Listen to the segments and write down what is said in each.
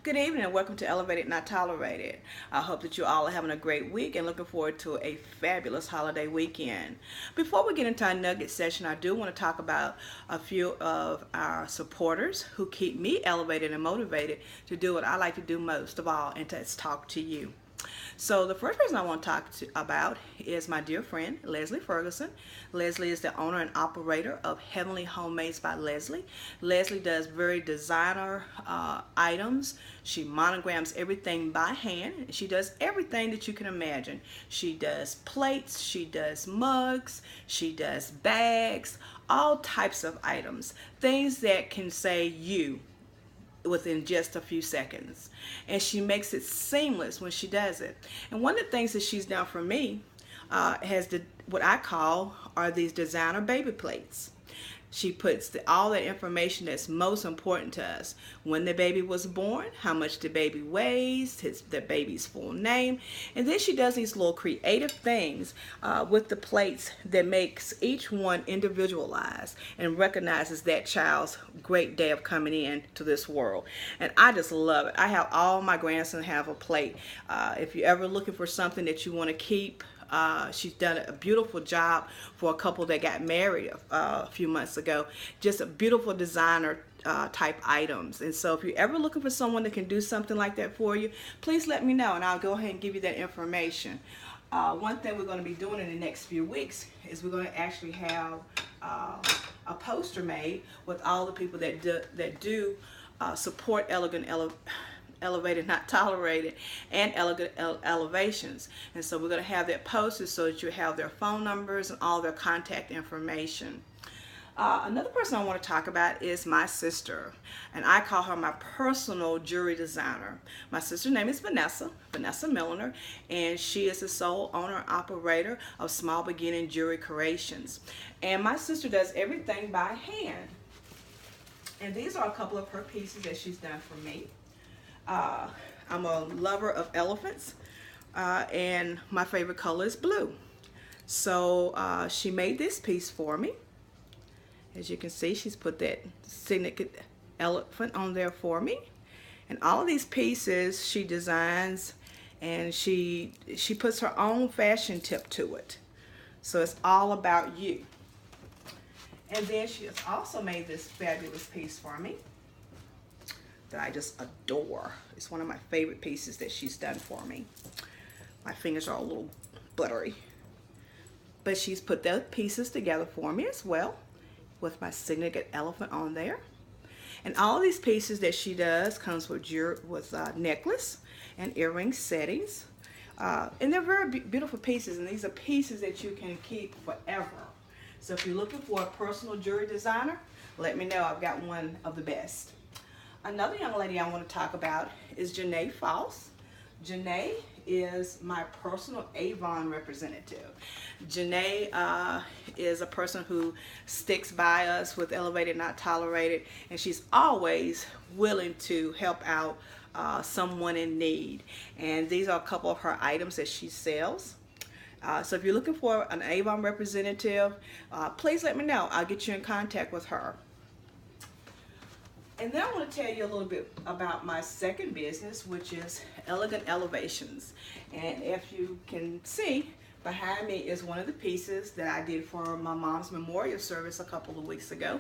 Good evening and welcome to Elevated Not Tolerated. I hope that you all are having a great week and looking forward to a fabulous holiday weekend. Before we get into our nugget session, I do want to talk about a few of our supporters who keep me elevated and motivated to do what I like to do most of all, and to talk to you. So the first person I want to about is my dear friend, Leslie Ferguson. Leslie is the owner and operator of Heavenly Homemades by Leslie. Leslie does very designer items. She monograms everything by hand. She does everything that you can imagine. She does plates, she does mugs, she does bags, all types of items. Things that can say you within just a few seconds, and she makes it seamless when she does it. And one of the things that she's done for me has what I call are these designer baby plates. She puts all the information that's most important to us: when the baby was born, how much the baby weighs, the baby's full name, and then she does these little creative things with the plates that makes each one individualized and recognizes that child's great day of coming in to this world. And I just love it. I have all my grandsons have a plate. If you're ever looking for something that you want to keep, she's done a beautiful job for a couple that got married a few months ago. Just a beautiful designer type items. And so if you're ever looking for someone that can do something like that for you, please let me know and I'll go ahead and give you that information. One thing we're going to be doing in the next few weeks is we're going to actually have a poster made with all the people that do support Elevated Not Tolerated and Elegant Elevations. And so we're going to have that posted so that you have their phone numbers and all their contact information. Another person I want to talk about is my sister, and I call her my personal jewelry designer. My sister's name is Vanessa Milliner, and she is the sole owner and operator of Small Beginning Jewelry Creations. And my sister does everything by hand. And these are a couple of her pieces that she's done for me. I'm a lover of elephants, and my favorite color is blue. So she made this piece for me. As you can see, she's put that signature elephant on there for me. And all of these pieces she designs, and she puts her own fashion tip to it. So it's all about you. And then she has also made this fabulous piece for me that I just adore. It's one of my favorite pieces that she's done for me. My fingers are a little buttery. But she's put those pieces together for me as well, with my signature elephant on there. And all of these pieces that she does comes with necklace and earring settings. And they're very beautiful pieces, and these are pieces that you can keep forever. So if you're looking for a personal jewelry designer, let me know. I've got one of the best. Another young lady I want to talk about is Janae Foss. Janae is my personal Avon representative. Janae is a person who sticks by us with Elevated Not Tolerated, and she's always willing to help out someone in need. And these are a couple of her items that she sells. So if you're looking for an Avon representative, please let me know. I'll get you in contact with her. And then I want to tell you a little bit about my second business, which is Elegant Elevations. And if you can see, behind me is one of the pieces that I did for my mom's memorial service a couple of weeks ago.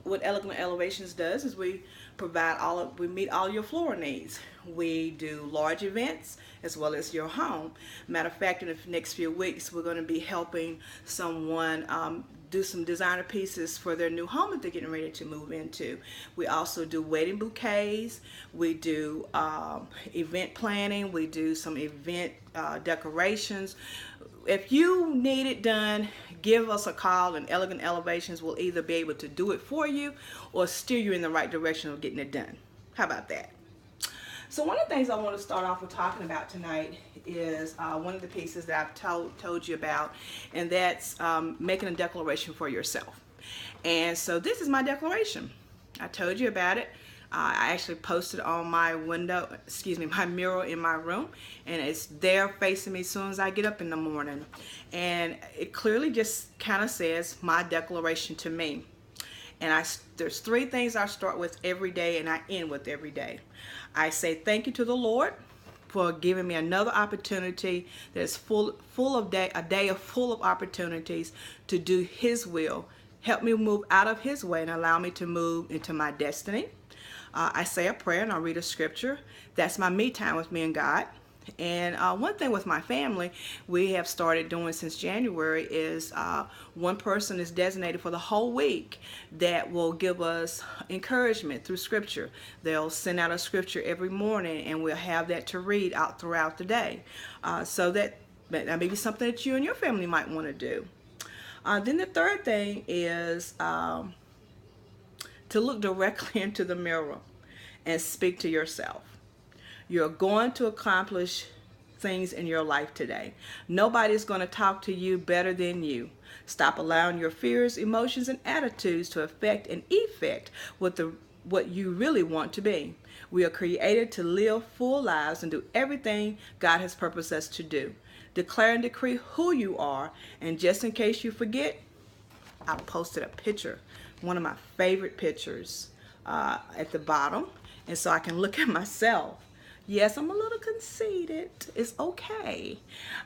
What Elegant Elevations does is we meet all your floral needs. We do large events as well as your home. Matter of fact, in the next few weeks, we're going to be helping someone do some designer pieces for their new home that they're getting ready to move into. We also do wedding bouquets. We do event planning. We do some event decorations. If you need it done, give us a call, and Elegant Elevations will either be able to do it for you or steer you in the right direction of getting it done. How about that? So one of the things I want to start off with talking about tonight is one of the pieces that I've told you about, and that's making a declaration for yourself. And so this is my declaration. I told you about it. I actually posted on my my mirror in my room, and it's there facing me as soon as I get up in the morning. And it clearly just kind of says my declaration to me. And there's three things I start with every day and I end with every day. I say thank you to the Lord for giving me another opportunity that's full of a day of full of opportunities to do His will. Help me move out of His way and allow me to move into my destiny. I say a prayer and I read a scripture. That's my me time with me and God. And one thing with my family we have started doing since January is one person is designated for the whole week that will give us encouragement through scripture. They'll send out a scripture every morning and we'll have that to read out throughout the day. So that may be something that you and your family might want to do. Then the third thing is to look directly into the mirror and speak to yourself. You're going to accomplish things in your life today. Nobody's going to talk to you better than you. Stop allowing your fears, emotions, and attitudes to affect and effect what you really want to be. We are created to live full lives and do everything God has purposed us to do. Declare and decree who you are, and just in case you forget, I posted a picture, one of my favorite pictures at the bottom, and so I can look at myself. Yes, I'm a little conceited. It's okay.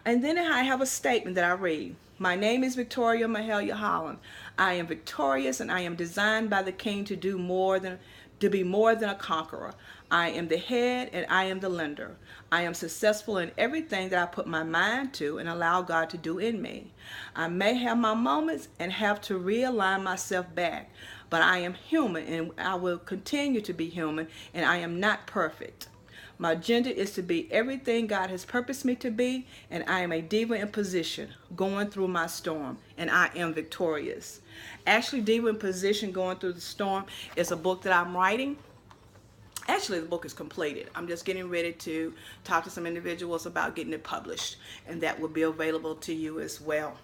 And then I have a statement that I read. My name is Victoria Mahalia Holland. I am victorious and I am designed by the King to be more than a conqueror. I am the head and I am the lender. I am successful in everything that I put my mind to and allow God to do in me. I may have my moments and have to realign myself back, but I am human and I will continue to be human, and I am not perfect. My agenda is to be everything God has purposed me to be, and I am a diva in position, going through my storm, and I am victorious. Actually, Diva in Position, Going Through the Storm is a book that I'm writing. Actually, the book is completed. I'm just getting ready to talk to some individuals about getting it published, and that will be available to you as well.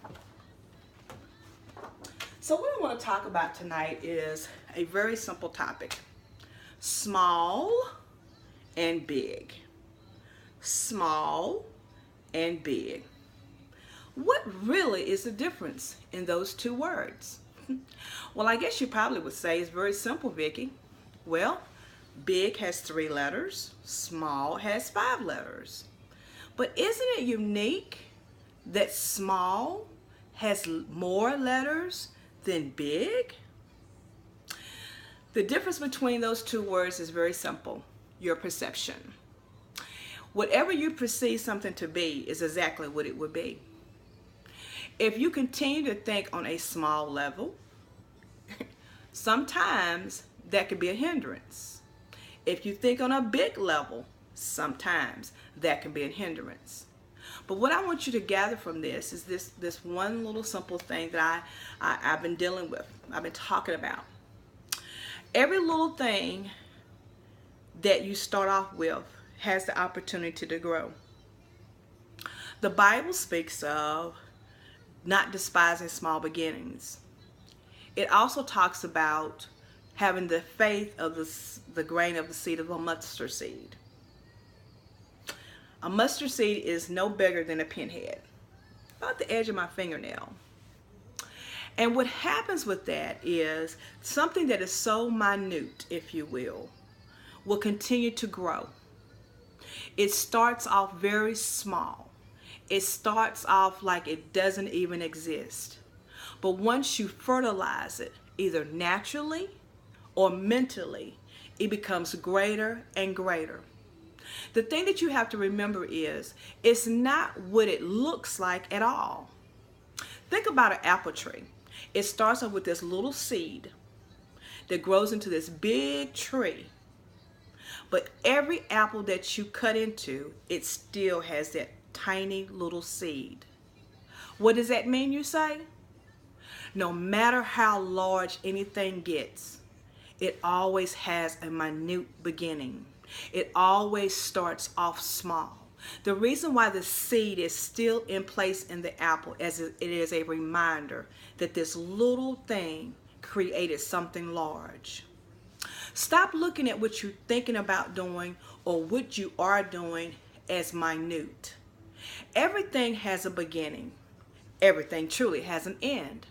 So what I want to talk about tonight is a very simple topic. Small and big. Small and big. What really is the difference in those two words? Well, I guess you probably would say it's very simple, Vicki. Well, big has 3 letters, small has 5 letters. But isn't it unique that small has more letters than big? The difference between those two words is very simple. Your perception. Whatever you perceive something to be is exactly what it would be. If you continue to think on a small level, sometimes that could be a hindrance. If you think on a big level, sometimes that can be a hindrance. But what I want you to gather from this is this one little simple thing that I've been dealing with, I've been talking about. Every little thing that you start off with has the opportunity to grow. The Bible speaks of not despising small beginnings. It also talks about having the faith of the grain of the seed of a mustard seed. A mustard seed is no bigger than a pinhead, about the edge of my fingernail. And what happens with that is something that is so minute, if you will continue to grow. It starts off very small. It starts off like it doesn't even exist. But once you fertilize it, either naturally or mentally, it becomes greater and greater. The thing that you have to remember is it's not what it looks like at all. Think about an apple tree. It starts off with this little seed that grows into this big tree. But every apple that you cut into, it still has that tiny little seed. What does that mean, you say? No matter how large anything gets, it always has a minute beginning. It always starts off small. The reason why the seed is still in place in the apple is it is a reminder that this little thing created something large. Stop looking at what you're thinking about doing or what you are doing as minute. Everything has a beginning. Everything truly has an end.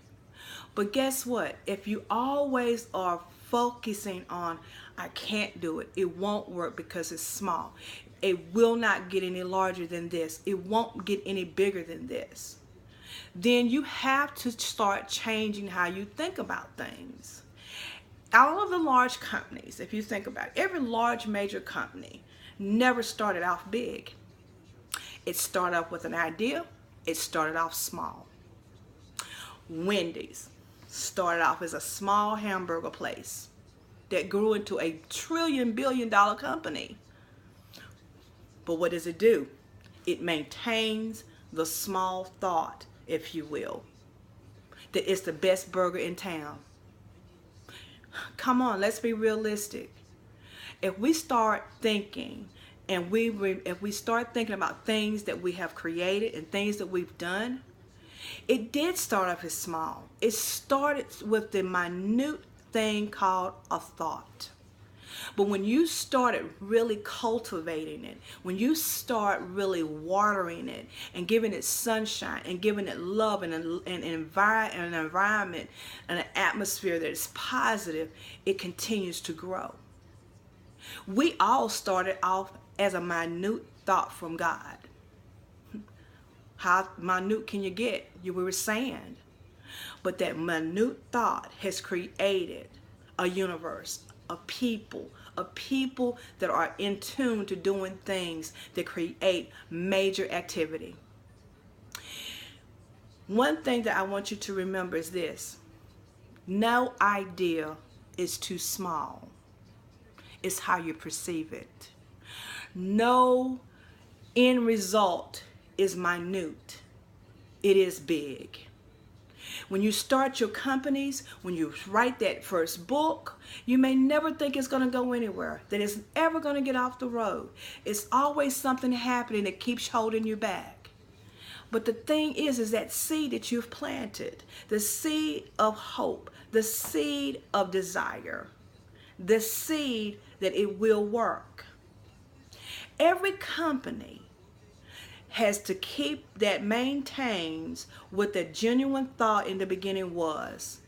But guess what? If you always are focusing on, I can't do it, it won't work because it's small, it will not get any larger than this, it won't get any bigger than this, then you have to start changing how you think about things. All of the large companies, if you think about it, every large major company never started off big. It started off with an idea. It started off small. Wendy's started off as a small hamburger place that grew into a trillion-billion-dollar company. But what does it do? It maintains the small thought, if you will, that it's the best burger in town. Come on, let's be realistic. If we start thinking and if we start thinking about things that we have created and things that we've done, it did start off as small. It started with the minute thing called a thought. But when you started really cultivating it, when you start really watering it and giving it sunshine and giving it love and an environment and an atmosphere that is positive, it continues to grow. We all started off as a minute thought from God. How minute can you get? You were sand. But that minute thought has created a universe, a people that are in tune to doing things that create major activity. One thing that I want you to remember is this: no idea is too small. It's how you perceive it. No end result is minute. It is big. When you start your companies, when you write that first book, you may never think it's going to go anywhere, that it's ever going to get off the road. It's always something happening that keeps holding you back. But the thing is that seed that you've planted, the seed of hope, the seed of desire, the seed that it will work. Every company has to keep that maintains what the genuine thought in the beginning was,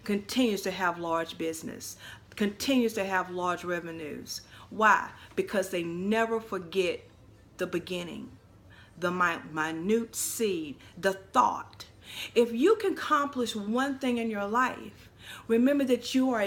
continues to have large business, continues to have large revenues. Why? Because they never forget the beginning, the minute seed, the thought. If you can accomplish one thing in your life, remember that you are